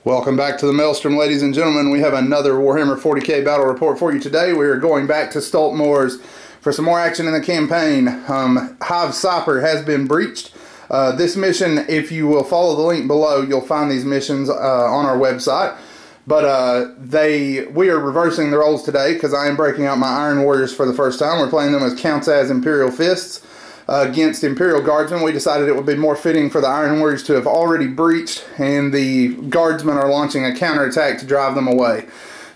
Welcome back to the Maelstrom, ladies and gentlemen. We have another Warhammer 40k battle report for you today. We are going back to Stoltmoors for some more action in the campaign. Hive Cypher has been breached. This mission, if you will follow the link below, you'll find these missions on our website. But we are reversing the roles today because I am breaking out my Iron Warriors for the first time. We're playing them as counts as Imperial Fists against Imperial Guardsmen. We decided it would be more fitting for the Iron Warriors to have already breached, and the Guardsmen are launching a counterattack to drive them away.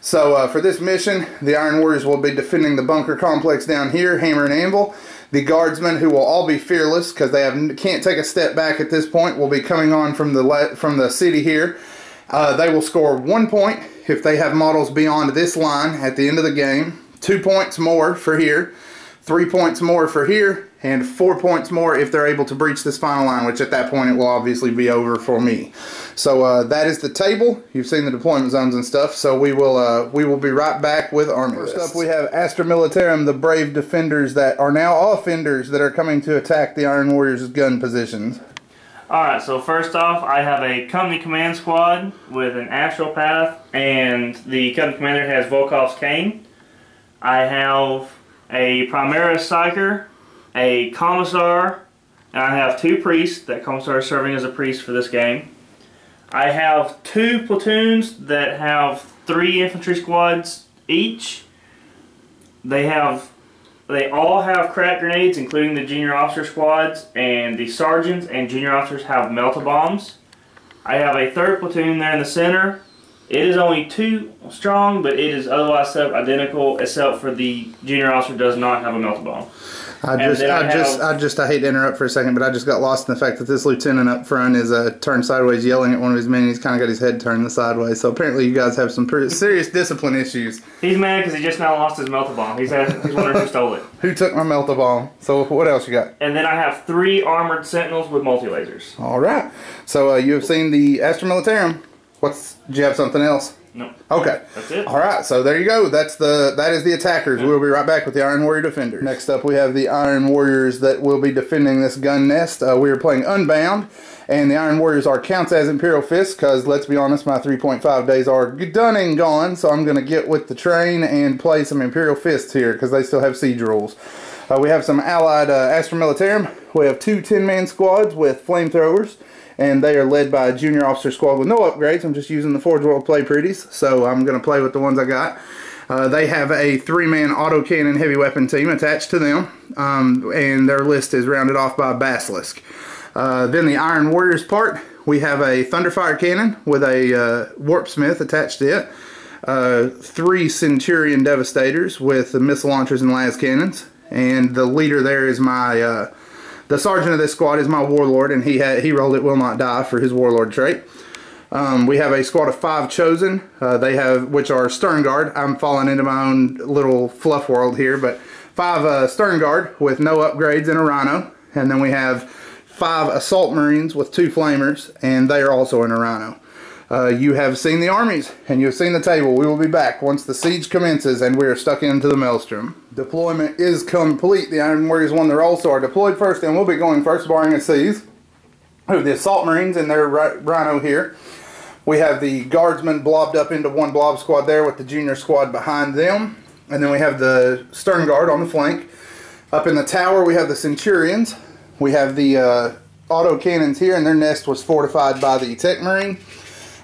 So for this mission, the Iron Warriors will be defending the bunker complex down here, Hammer and Anvil. The Guardsmen, who will all be fearless because they can't take a step back at this point, will be coming on from the city here. They will score 1 point if they have models beyond this line at the end of the game, 2 points more for here, 3 points more for here, and 4 points more if they're able to breach this final line, which at that point it will obviously be over for me. So that is the table. You've seen the deployment zones and stuff, so we will be right back with army lists. First up, we have Astra Militarum, the brave defenders that are now offenders that are coming to attack the Iron Warriors' gun positions. Alright, so first off, I have a company command squad with an astral path, and the company commander has Volkov's cane. I have a Primaris Psyker, a Commissar, and I have 2 priests. That Commissar is serving as a priest for this game. I have 2 platoons that have 3 infantry squads each. They all have crack grenades, including the junior officer squads, and the sergeants and junior officers have melta-bombs. I have a 3rd platoon there in the center. It is only 2 strong, but it is otherwise set up identical, except for the junior officer does not have a melta-bomb. I hate to interrupt for a second, but I just got lost in the fact that this lieutenant up front is turned sideways yelling at one of his men. He's kind of got his head turned the sideways. So apparently you guys have some pretty serious discipline issues. He's mad because he just now lost his melta-bomb. He's wondering who stole it. Who took my melta-bomb? So what else you got? And then I have 3 armored sentinels with multi-lasers. All right. So you have seen the Astra Militarum. Did you have something else? No. Okay. That's it. All right. So there you go. That is the attackers. We'll be right back with the Iron Warrior defenders. Next up, we have the Iron Warriors that will be defending this gun nest. We are playing Unbound, and the Iron Warriors are counts as Imperial Fists because, let's be honest, my 3.5 days are done and gone. So I'm going to get with the train and play some Imperial Fists here because they still have siege rules. We have some allied Astra Militarum. We have 2 10-man squads with flamethrowers, and they are led by a junior officer squad with no upgrades. I'm just using the Forge World Play Pretties, so I'm going to play with the ones I got. They have a 3-man autocannon heavy weapon team attached to them, and their list is rounded off by a Basilisk. Then the Iron Warriors part, we have a Thunderfire cannon with a Warpsmith attached to it, 3 Centurion Devastators with the missile launchers and las cannons, and the leader there is my... the sergeant of this squad is my warlord, and he rolled it will not die for his warlord trait. We have a squad of 5 chosen, which are Stern Guard. I'm falling into my own little fluff world here, but 5 Stern Guard with no upgrades and a Rhino, and then we have 5 Assault Marines with 2 Flamers, and they are also in a Rhino. You have seen the armies, and you have seen the table. We will be back once the siege commences, and we are stuck into the Maelstrom. Deployment is complete. The Iron Warriors won their also are deployed first, and we'll be going first, barring a seize. The Assault Marines and their Rhino here. We have the Guardsmen blobbed up into 1 blob squad there with the junior squad behind them. And then we have the Stern Guard on the flank. Up in the tower, we have the Centurions. We have the auto cannons here, and their nest was fortified by the Tech Marine.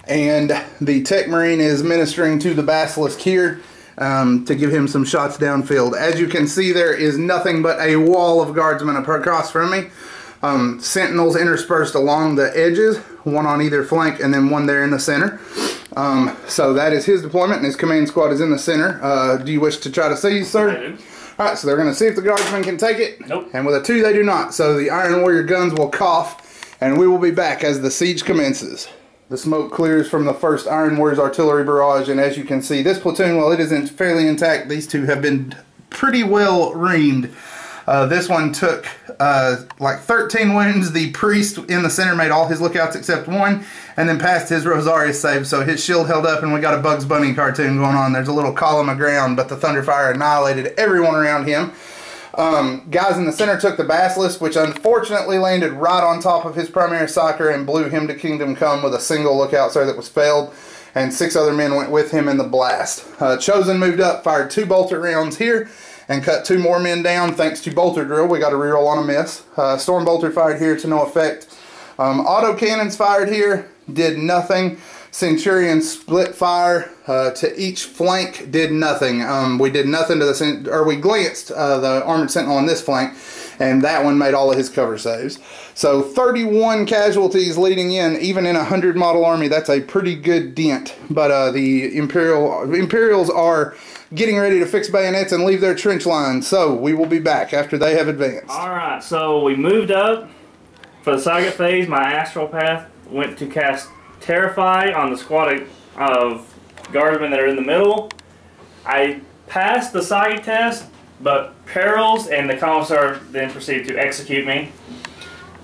And the Tech Marine is ministering to the Basilisk here to give him some shots downfield. As you can see, there is nothing but a wall of Guardsmen across from me. Sentinels interspersed along the edges, 1 on either flank, and then 1 there in the center. So that is his deployment, and his command squad is in the center. Do you wish to try to seize, sir? I do. Alright, so they're going to see if the Guardsmen can take it. Nope. And with a 2, they do not. So the Iron Warrior guns will cough, and we will be back as the siege commences. The smoke clears from the first Iron Warriors artillery barrage, and as you can see, this platoon, while it isn't fairly intact, these 2 have been pretty well reamed. This one took like 13 wounds. The priest in the center made all his lookouts except one, and then passed his Rosarius save, so his shield held up, and we got a Bugs Bunny cartoon going on. There's a little column of ground, but the Thunderfire annihilated everyone around him. Guys in the center took the Basilisk, which unfortunately landed right on top of his primary soccer and blew him to Kingdom Come with a single lookout sir that was failed, and 6 other men went with him in the blast. Chosen moved up, fired 2 bolter rounds here, and cut 2 more men down thanks to bolter drill. We got a reroll on a miss. Storm bolter fired here to no effect. Auto cannons fired here, did nothing. Centurion split fire to each flank, did nothing. We did nothing to we glanced the armored sentinel on this flank, and that one made all of his cover saves. So 31 casualties leading in, even in a 100 model army. That's a pretty good dent. But the Imperials are getting ready to fix bayonets and leave their trench lines. So we will be back after they have advanced. Alright, so we moved up. For the Saga phase, my astral path went to cast Terrify on the squad of guardsmen that are in the middle. I passed the Saga test, but Perils and the Commissar then proceeded to execute me.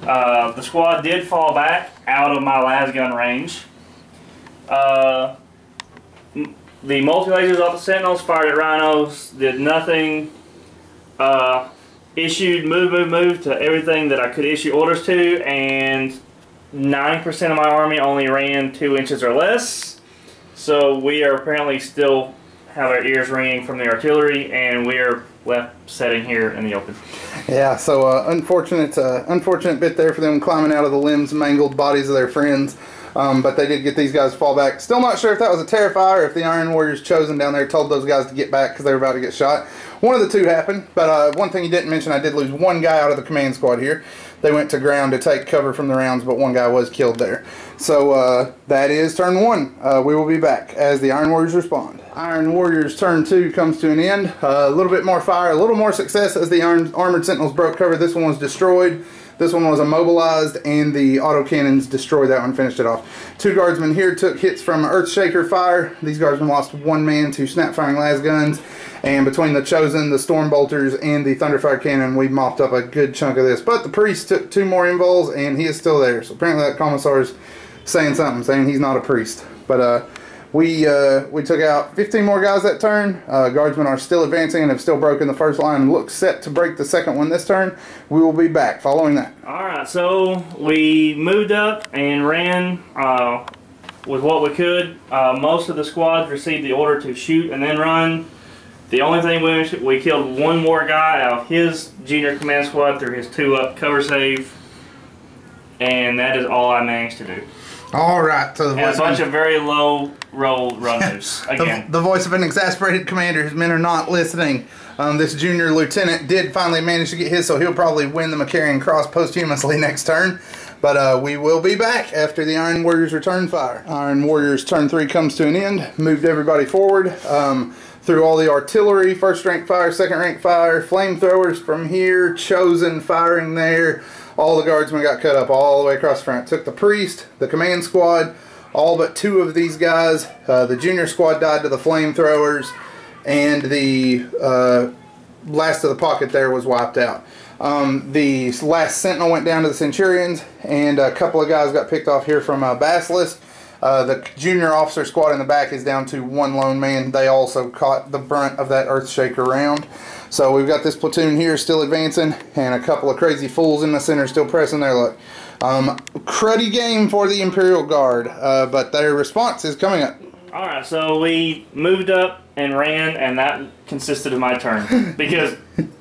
The squad did fall back out of my lasgun range. The multi-lasers off the Sentinels fired at Rhinos, did nothing. Issued move to everything that I could issue orders to, and 9% of my army only ran 2 inches or less. So we are apparently still have our ears ringing from the artillery, and we are left sitting here in the open. Yeah, so unfortunate bit there for them climbing out of the limbs, mangled bodies of their friends. But they did get these guys to fall back. Still not sure if that was a Terrifier or if the Iron Warriors Chosen down there told those guys to get back because they were about to get shot. One of the two happened, but one thing you didn't mention, I did lose one guy out of the command squad here. They went to ground to take cover from the rounds, but one guy was killed there. So that is turn 1. We will be back as the Iron Warriors respond. Iron Warriors turn 2 comes to an end. A little bit more fire, a little more success as the Armored Sentinels broke cover. This one was destroyed. This one was immobilized, and the autocannons destroyed that one, finished it off. 2 guardsmen here took hits from Earthshaker fire. These guardsmen lost 1 man to snap-firing las guns, and between the Chosen, the Storm Bolters, and the Thunderfire cannon, we mopped up a good chunk of this. But the priest took 2 more invols, and he is still there. So apparently that commissar is saying something, saying he's not a priest. But we took out 15 more guys that turn. Guardsmen are still advancing and have still broken the first line and look set to break the second one this turn. We will be back following that. Alright, so we moved up and ran with what we could. Most of the squads received the order to shoot and then run. The only thing we killed 1 more guy out of his junior command squad through his 2-up cover save. And that is all I managed to do. Alright, so and a bunch of very low roll run moves again. The voice of an exasperated commander whose men are not listening. This junior lieutenant did finally manage to get his, so he'll probably win the Macarian Cross posthumously next turn. But we will be back after the Iron Warriors return fire. Iron Warriors turn 3 comes to an end. Moved everybody forward. Through all the artillery, first rank fire, second rank fire, flamethrowers from here, Chosen firing there. All the guardsmen got cut up all the way across the front. Took the priest, the command squad, all but 2 of these guys. The junior squad died to the flamethrowers, and the last of the pocket there was wiped out. The last sentinel went down to the Centurions, and a couple of guys got picked off here from Basilisk. The junior officer squad in the back is down to 1 lone man. They also caught the brunt of that Earthshaker round. So we've got this platoon here still advancing, and a couple of crazy fools in the center still pressing their luck. Cruddy game for the Imperial Guard, but their response is coming up. Alright, so we moved up and ran, and that consisted of my turn because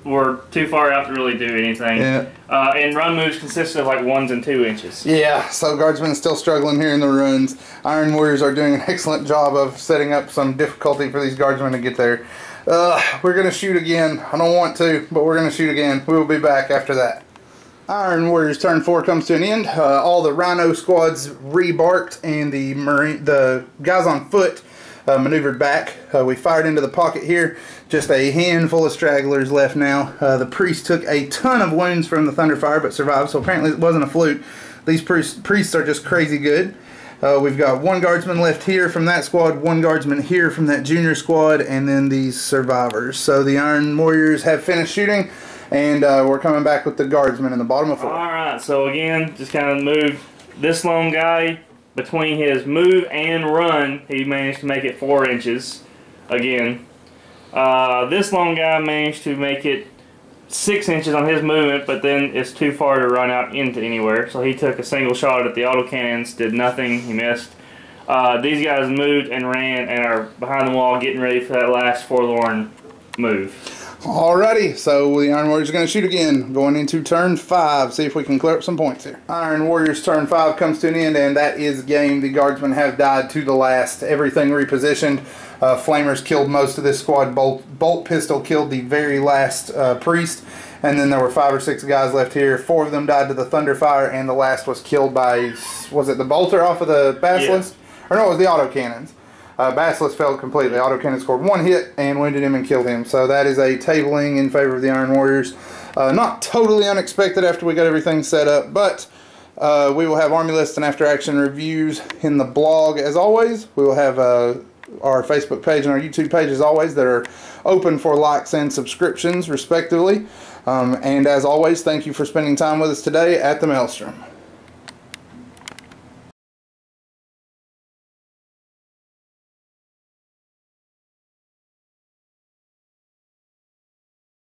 we're too far out to really do anything. Yeah. And run moves consisted of like 1s and 2 inches. Yeah, so Guardsmen still struggling here in the runs. Iron Warriors are doing an excellent job of setting up some difficulty for these Guardsmen to get there. We're going to shoot again. I don't want to, but we're going to shoot again. We will be back after that. Iron Warriors turn 4 comes to an end. All the Rhino squads rebarked, and the guys on foot maneuvered back. We fired into the pocket here. Just a handful of stragglers left now. The priest took a ton of wounds from the Thunderfire but survived, so apparently it wasn't a fluke. These priests are just crazy good. We've got 1 guardsman left here from that squad, 1 guardsman here from that junior squad, and then these survivors. So the Iron Warriors have finished shooting, And we're coming back with the guardsman in the bottom of 4. Alright, so again, just kind of move this lone guy. Between his move and run, he managed to make it 4 inches. Again. This lone guy managed to make it 6 inches on his movement, but then it's too far to run out into anywhere. So he took a single shot at the autocannons, did nothing, he missed. These guys moved and ran and are behind the wall getting ready for that last forlorn move. Alrighty, so the Iron Warriors are going to shoot again, going into turn 5. See if we can clear up some points here. Iron Warriors turn 5 comes to an end, and that is game. The guardsmen have died to the last. Everything repositioned. Flamers killed most of this squad. Bolt Pistol killed the very last priest, and then there were 5 or 6 guys left here. 4 of them died to the Thunderfire, and the last was killed by, was it the bolter off of the Basilisk? Yeah. Or no, it was the autocannons. Basilisk failed completely. Autocannon scored 1 hit and wounded him and killed him. So that is a tabling in favor of the Iron Warriors. Not totally unexpected after we got everything set up, but we will have army lists and after action reviews in the blog as always. We will have our Facebook page and our YouTube page as always that are open for likes and subscriptions respectively. And as always, thank you for spending time with us today at the Maelstrom.